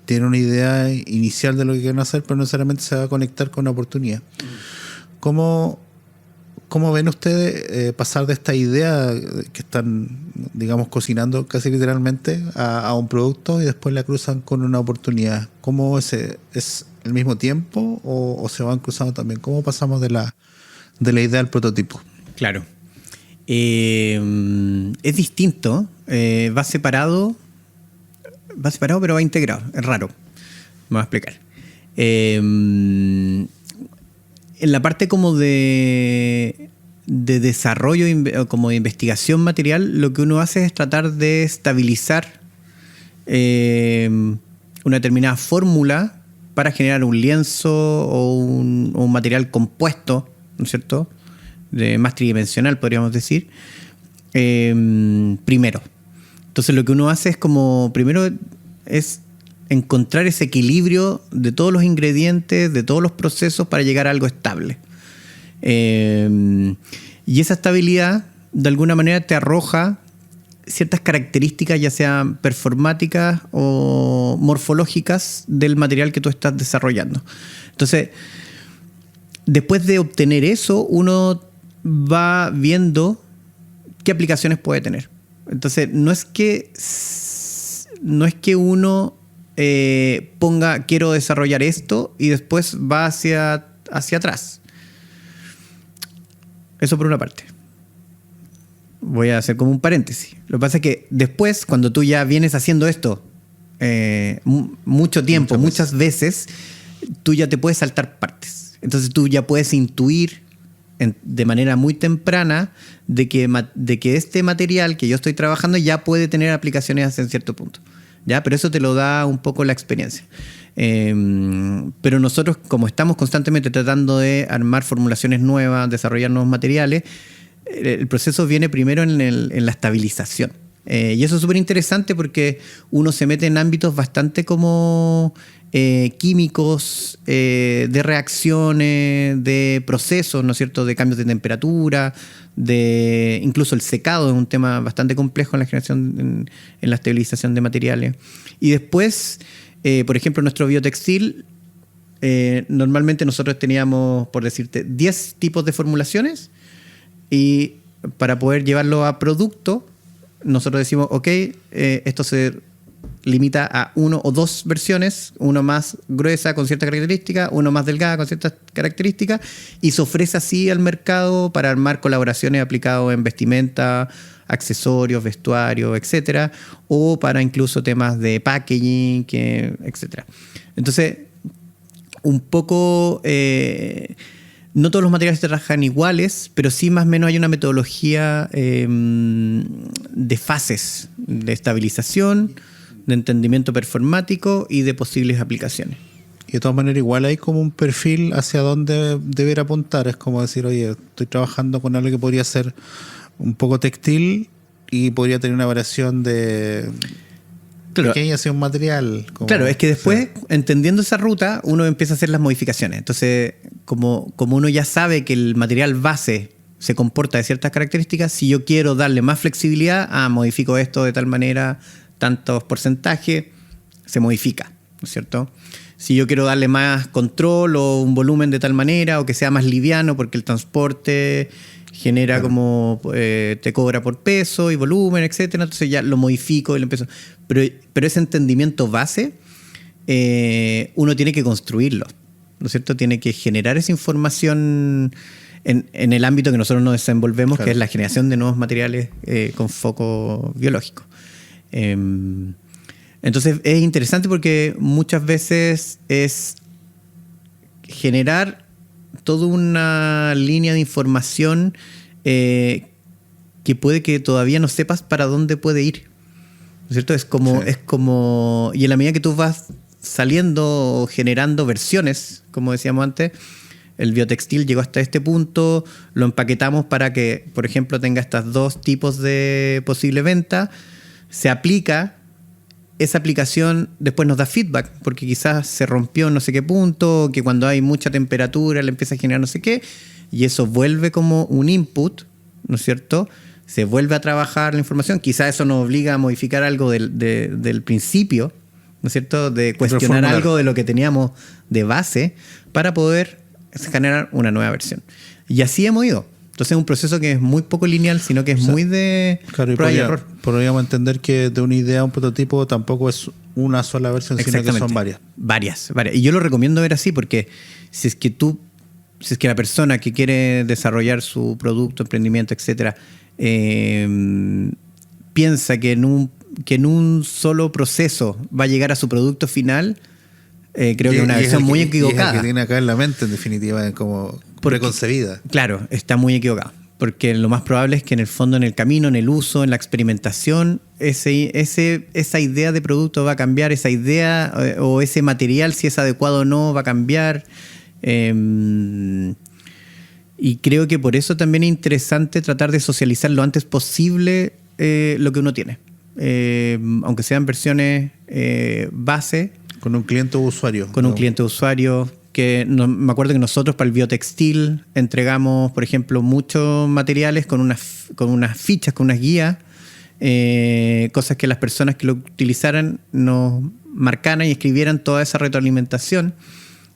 Tiene una idea inicial de lo que quieren hacer, pero no necesariamente se va a conectar con una oportunidad. ¿Cómo ven ustedes pasar de esta idea que están, digamos, cocinando casi literalmente a un producto y después la cruzan con una oportunidad? ¿Cómo es el mismo tiempo o se van cruzando también? ¿Cómo pasamos de la idea al prototipo? Claro. Es distinto, va separado, pero va integrado. Es raro. Me voy a explicar. En la parte como de desarrollo, como de investigación material, lo que uno hace es tratar de estabilizar una determinada fórmula para generar un lienzo o un material compuesto, ¿no es cierto?, más tridimensional, podríamos decir, primero. Entonces lo que uno hace es primero es encontrar ese equilibrio de todos los ingredientes, de todos los procesos para llegar a algo estable. Y esa estabilidad de alguna manera te arroja ciertas características, ya sean performáticas o morfológicas del material que tú estás desarrollando. Entonces, después de obtener eso, uno va viendo qué aplicaciones puede tener. Entonces, no es que uno ponga quiero desarrollar esto y después va hacia atrás. Eso por una parte. Voy a hacer como un paréntesis. Lo que pasa es que después, cuando tú ya vienes haciendo esto mucho tiempo, muchas veces, tú ya te puedes saltar partes. Entonces tú ya puedes intuir de manera muy temprana de que este material que yo estoy trabajando ya puede tener aplicaciones hasta cierto punto. ¿Ya? Pero eso te lo da un poco la experiencia. Pero nosotros, como estamos constantemente tratando de armar formulaciones nuevas, desarrollar nuevos materiales, el proceso viene primero en la estabilización. Y eso es súper interesante porque uno se mete en ámbitos bastante como químicos, de reacciones, de procesos, ¿no es cierto?, de cambios de temperatura, incluso el secado es un tema bastante complejo en la generación, en la estabilización de materiales. Y después, por ejemplo, nuestro biotextil, normalmente nosotros teníamos, por decirte, 10 tipos de formulaciones, y para poder llevarlo a producto, nosotros decimos, ok, esto se limita a 1 o 2 versiones, uno más gruesa con ciertas características, uno más delgada con ciertas características, y se ofrece así al mercado para armar colaboraciones aplicadas en vestimenta, accesorios, vestuario, etcétera, o para incluso temas de packaging, etcétera. Entonces, un poco... no todos los materiales se trabajan iguales, pero sí más o menos hay una metodología de fases de estabilización, de entendimiento performático y de posibles aplicaciones. Y de todas maneras igual hay como un perfil hacia dónde deber apuntar. Es como decir, oye, estoy trabajando con algo que podría ser un poco textil y podría tener una variación de... Claro. Pequeña hacia un material. Claro, es que después, entendiendo esa ruta, uno empieza a hacer las modificaciones. Entonces, como uno ya sabe que el material base se comporta de ciertas características, si yo quiero darle más flexibilidad, modifico esto de tal manera, tantos porcentajes, se modifica, ¿no es cierto? Si yo quiero darle más control o un volumen de tal manera, o que sea más liviano porque el transporte genera como te cobra por peso y volumen, etcétera, entonces ya lo modifico y lo empiezo. Pero ese entendimiento base uno tiene que construirlo, ¿no es cierto? Tiene que generar esa información en el ámbito que nosotros nos desenvolvemos, claro, que es la generación de nuevos materiales con foco biológico. Entonces es interesante porque muchas veces es generar toda una línea de información que puede que todavía no sepas para dónde puede ir, ¿no es cierto? Es como, y en la medida que tú vas saliendo o generando versiones, como decíamos antes. El biotextil llegó hasta este punto, lo empaquetamos para que, por ejemplo, tenga estos dos tipos de posible venta. Se aplica, esa aplicación después nos da feedback, porque quizás se rompió en no sé qué punto, que cuando hay mucha temperatura le empieza a generar no sé qué, y eso vuelve como un input, ¿no es cierto? Se vuelve a trabajar la información, quizás eso nos obliga a modificar algo del principio, ¿no es cierto? De cuestionar algo de lo que teníamos de base para poder generar una nueva versión. Y así hemos ido. Entonces es un proceso que es muy poco lineal, sino que es muy de prueba y error. Podríamos entender que de una idea a un prototipo tampoco es una sola versión, sino que son varias. Varias. Y yo lo recomiendo ver así porque si es que la persona que quiere desarrollar su producto, emprendimiento, etcétera, piensa que en un solo proceso va a llegar a su producto final, creo que es una versión muy equivocada. Es el que tiene acá en la mente, en definitiva, como preconcebida. Claro, está muy equivocado. Porque lo más probable es que en el fondo, en el camino, en el uso, en la experimentación, esa idea de producto va a cambiar, esa idea o ese material, si es adecuado o no, va a cambiar. Y creo que por eso también es interesante tratar de socializar lo antes posible lo que uno tiene. Aunque sean versiones base. Con un cliente o usuario. Con un cliente o usuario. Que me acuerdo que nosotros para el biotextil entregamos, por ejemplo, muchos materiales con unas fichas, con unas guías, cosas que las personas que lo utilizaran nos marcaran y escribieran toda esa retroalimentación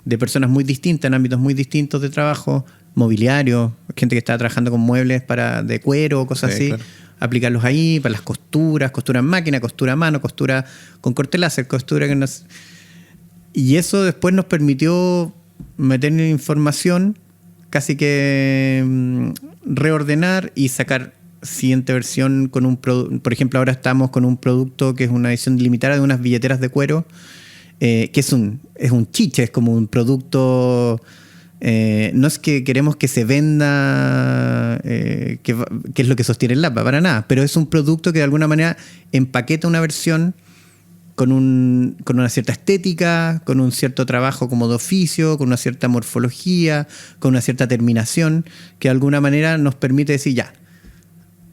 de personas muy distintas, en ámbitos muy distintos de trabajo, mobiliario, gente que estaba trabajando con muebles de cuero, cosas así. Claro. Aplicarlos ahí para las costuras, costura en máquina, costura a mano, costura con corte láser, costura que nos... Y eso después nos permitió meter información, casi que reordenar y sacar siguiente versión con un producto. Por ejemplo, ahora estamos con un producto que es una edición limitada de unas billeteras de cuero, que es un chiche, es como un producto... no es que queremos que se venda, que es lo que sostiene el LAPA, para nada, pero es un producto que de alguna manera empaqueta una versión con una cierta estética, con un cierto trabajo como de oficio, con una cierta morfología, con una cierta terminación, que de alguna manera nos permite decir, ya,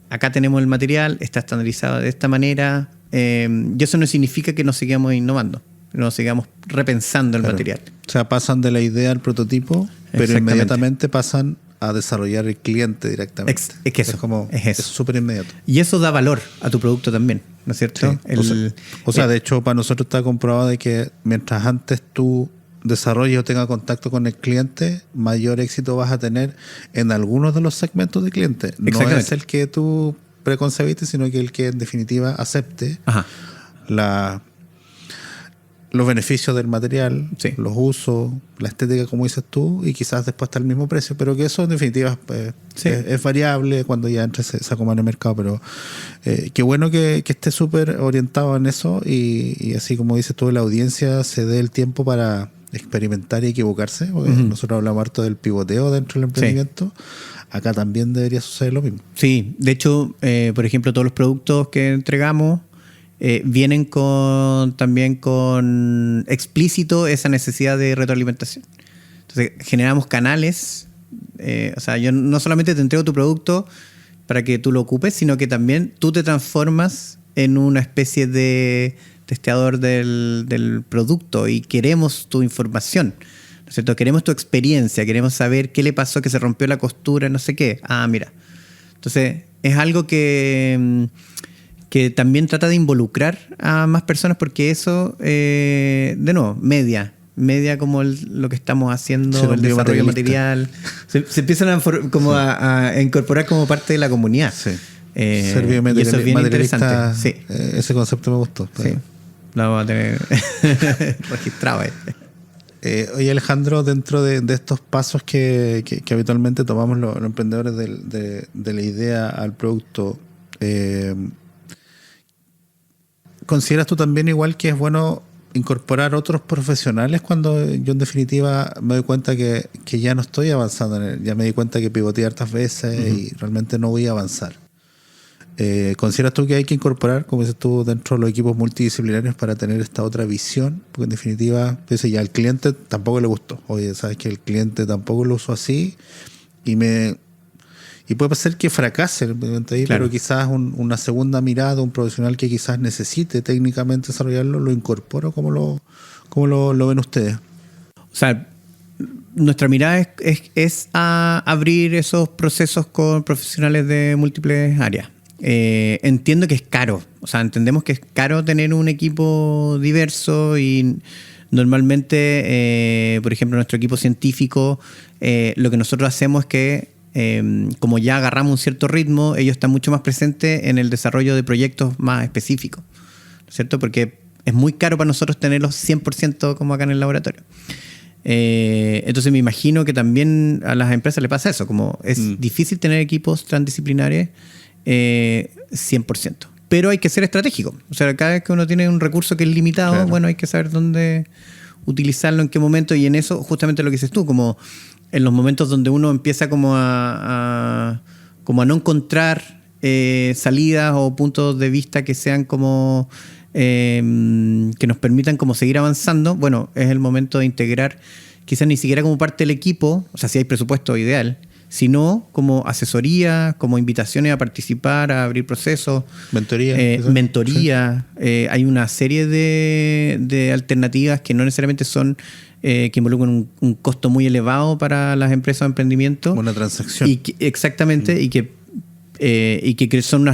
acá tenemos el material, está estandarizado de esta manera, y eso no significa que nos sigamos innovando, nos sigamos repensando el material. O sea, pasan de la idea al prototipo, pero inmediatamente pasan a desarrollar el cliente directamente. Es que eso es súper inmediato. Y eso da valor a tu producto también, ¿no es cierto? Sí. O sea, de hecho, para nosotros está comprobado de que mientras antes tú desarrolles o tengas contacto con el cliente, mayor éxito vas a tener en algunos de los segmentos de cliente. No es el que tú preconcebiste, sino que el que en definitiva acepte los beneficios del material, los usos, la estética, como dices tú, y quizás después está el mismo precio, pero que eso en definitiva es variable cuando ya entra se acomoda en el mercado, pero qué bueno que esté súper orientado en eso y así como dices tú, la audiencia se dé el tiempo para experimentar y equivocarse, porque nosotros hablamos harto del pivoteo dentro del emprendimiento. Acá también debería suceder lo mismo. Sí, de hecho, por ejemplo, todos los productos que entregamos vienen también con explícito esa necesidad de retroalimentación. Entonces generamos canales, o sea, yo no solamente te entrego tu producto para que tú lo ocupes, sino que también tú te transformas en una especie de testeador del producto y queremos tu información, ¿no es cierto? Queremos tu experiencia, queremos saber qué le pasó, que se rompió la costura, no sé qué. Ah, mira. Entonces es algo que también trata de involucrar a más personas porque eso, de nuevo, media como lo que estamos haciendo, el desarrollo material, se empiezan a incorporar como parte de la comunidad. Sí. Ser biomaterialista, y eso es bien interesante. Sí. Ese concepto me gustó. Sí, lo vamos a tener registrado. Oye, Alejandro, dentro de estos pasos que habitualmente tomamos los emprendedores de la idea al producto, ¿consideras tú también igual que es bueno incorporar otros profesionales cuando yo en definitiva me doy cuenta que ya no estoy avanzando ya me di cuenta que pivoteé hartas veces y realmente no voy a avanzar? ¿consideras tú que hay que incorporar, como dices tú, dentro de los equipos multidisciplinarios para tener esta otra visión? Porque en definitiva, pues ya al cliente tampoco le gustó. Oye, sabes que el cliente tampoco lo usó así y puede pasar que fracase, claro. Pero quizás una segunda mirada, un profesional que quizás necesite técnicamente desarrollarlo, lo incorpora. ¿Cómo lo ven ustedes? O sea, nuestra mirada es a abrir esos procesos con profesionales de múltiples áreas. Entiendo que es caro, o sea, entendemos que es caro tener un equipo diverso y normalmente, por ejemplo, nuestro equipo científico, lo que nosotros hacemos es que como ya agarramos un cierto ritmo, ellos están mucho más presentes en el desarrollo de proyectos más específicos, ¿no es cierto? Porque es muy caro para nosotros tenerlos 100% como acá en el laboratorio. Entonces me imagino que también a las empresas le pasa eso, como es difícil tener equipos transdisciplinares 100%. Pero hay que ser estratégico. O sea, cada vez que uno tiene un recurso que es limitado, claro, bueno, hay que saber dónde utilizarlo, en qué momento, y en eso justamente lo que dices tú, como en los momentos donde uno empieza como a no encontrar salidas o puntos de vista que sean como que nos permitan como seguir avanzando, bueno, es el momento de integrar, quizás ni siquiera como parte del equipo, o sea, si hay presupuesto ideal, sino como asesoría, como invitaciones a participar, a abrir procesos. Mentoría. Sí. Hay una serie de alternativas que no necesariamente son que involucran un costo muy elevado para las empresas de emprendimiento. Una transacción. Exactamente, y que son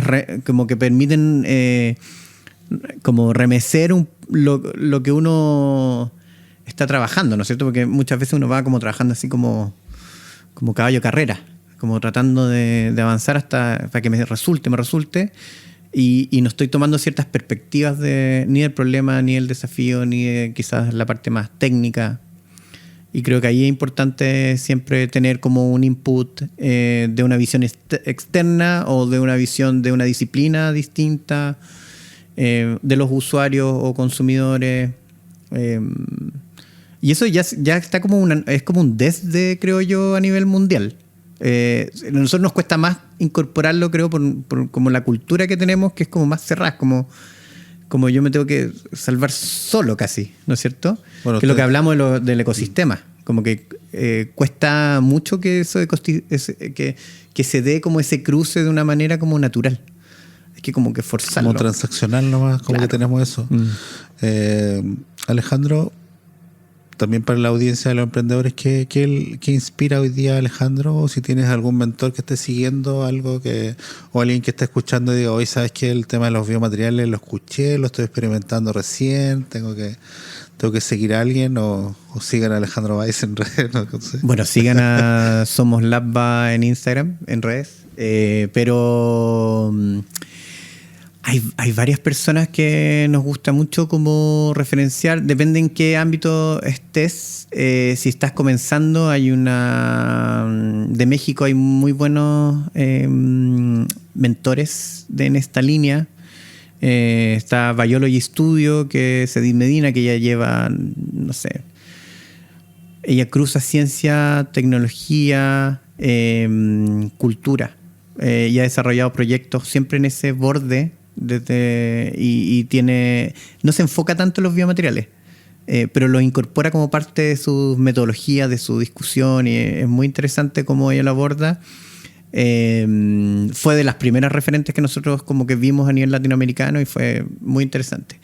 como que permiten como remecer lo que uno está trabajando, ¿no es cierto? Porque muchas veces uno va como trabajando así como caballo carrera, como tratando de avanzar hasta para que me resulte, y no estoy tomando ciertas perspectivas ni del problema, ni del desafío, ni de quizás la parte más técnica. Y creo que ahí es importante siempre tener como un input de una visión externa o de una visión de una disciplina distinta, de los usuarios o consumidores. Y eso ya está es como un desde, creo yo, a nivel mundial. A nosotros nos cuesta más incorporarlo, creo, por como la cultura que tenemos, que es como más cerrada, como yo me tengo que salvar solo casi, ¿no es cierto? Bueno, que es lo que hablamos del ecosistema. Como que cuesta mucho que eso que se dé como ese cruce de una manera como natural. Hay que como que forzarlo. Como transaccional nomás, como claro, que tenemos eso. Alejandro, también para la audiencia de los emprendedores, ¿qué inspira hoy día a Alejandro? O si tienes algún mentor que esté siguiendo algo o alguien que esté escuchando y diga, hoy sabes que el tema de los biomateriales lo escuché, lo estoy experimentando recién, tengo que seguir a alguien, o sigan a Alejandro Weiss en redes, no sé. Bueno, sigan a Somos Labba en Instagram, en redes, pero hay varias personas que nos gusta mucho como referenciar, depende en qué ámbito estés. Si estás comenzando, de México hay muy buenos mentores en esta línea. Está Biology Studio, que es Edith Medina, que ya lleva, no sé, ella cruza ciencia, tecnología, cultura, y ha desarrollado proyectos siempre en ese borde y no se enfoca tanto en los biomateriales, pero los incorpora como parte de sus metodologías, de su discusión, y es muy interesante cómo ella lo aborda. Fue de las primeras referentes que nosotros como que vimos a nivel latinoamericano y fue muy interesante.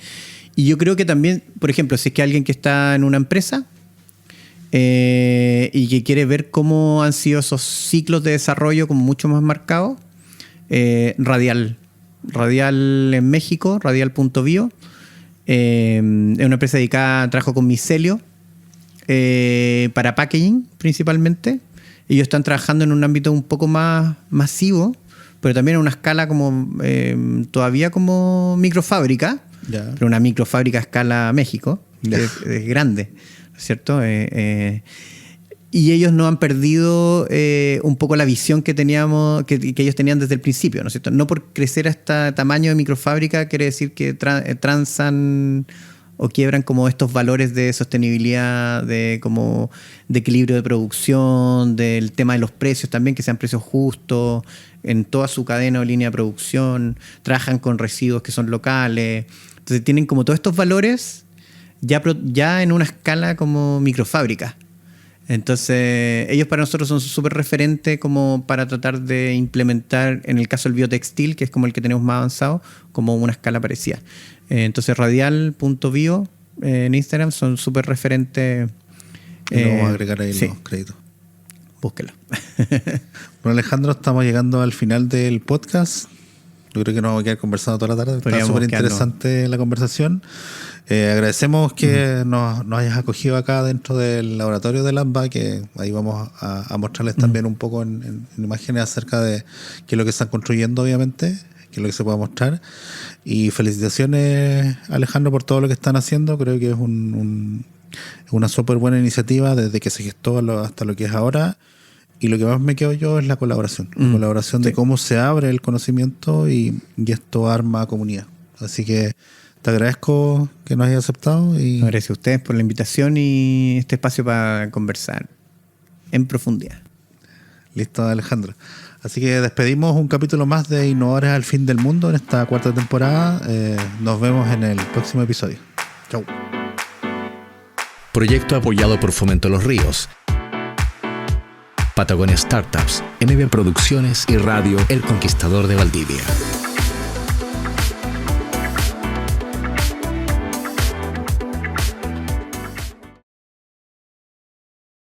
Y yo creo que también, por ejemplo, si es que alguien que está en una empresa y que quiere ver cómo han sido esos ciclos de desarrollo como mucho más marcados, Radial en México, radial.bio, es una empresa dedicada a trabajo con micelio para packaging principalmente. Ellos están trabajando en un ámbito un poco más masivo, pero también en una escala como todavía como microfábrica, yeah, pero una microfábrica a escala México, yeah, es grande, ¿no es cierto? Y ellos no han perdido un poco la visión que teníamos, que ellos tenían desde el principio, ¿no es cierto? No por crecer a este tamaño de microfábrica quiere decir que transan o quiebran como estos valores de sostenibilidad, de equilibrio de producción, del tema de los precios también, que sean precios justos, en toda su cadena o línea de producción, trabajan con residuos que son locales. Entonces tienen como todos estos valores ya en una escala como microfábrica. Entonces ellos para nosotros son súper referentes como para tratar de implementar, en el caso del biotextil, que es como el que tenemos más avanzado, como una escala parecida. Entonces radial.bio en Instagram son súper referentes. Lo vamos a agregar ahí sí. Los créditos. Búsquelo. Bueno, Alejandro, estamos llegando al final del podcast. Yo creo que nos vamos a quedar conversando toda la tarde. Está súper interesante la conversación. Agradecemos que nos hayas acogido acá dentro del laboratorio de Lamba, que ahí vamos a mostrarles también un poco en imágenes acerca de qué es lo que están construyendo, obviamente, qué es lo que se puede mostrar. Y felicitaciones, Alejandro, por todo lo que están haciendo. Creo que es una súper buena iniciativa desde que se gestó hasta lo que es ahora. Y lo que más me quedo yo es la colaboración. La colaboración de cómo se abre el conocimiento y esto arma comunidad. Así que te agradezco que nos hayas aceptado. Gracias a ustedes por la invitación y este espacio para conversar en profundidad. Listo, Alejandro. Así que despedimos un capítulo más de Innovadores al Fin del Mundo en esta 4ª temporada. Nos vemos en el próximo episodio. Chau. Proyecto apoyado por Fomento Los Ríos, Patagonia Startups, MB Producciones y Radio El Conquistador de Valdivia.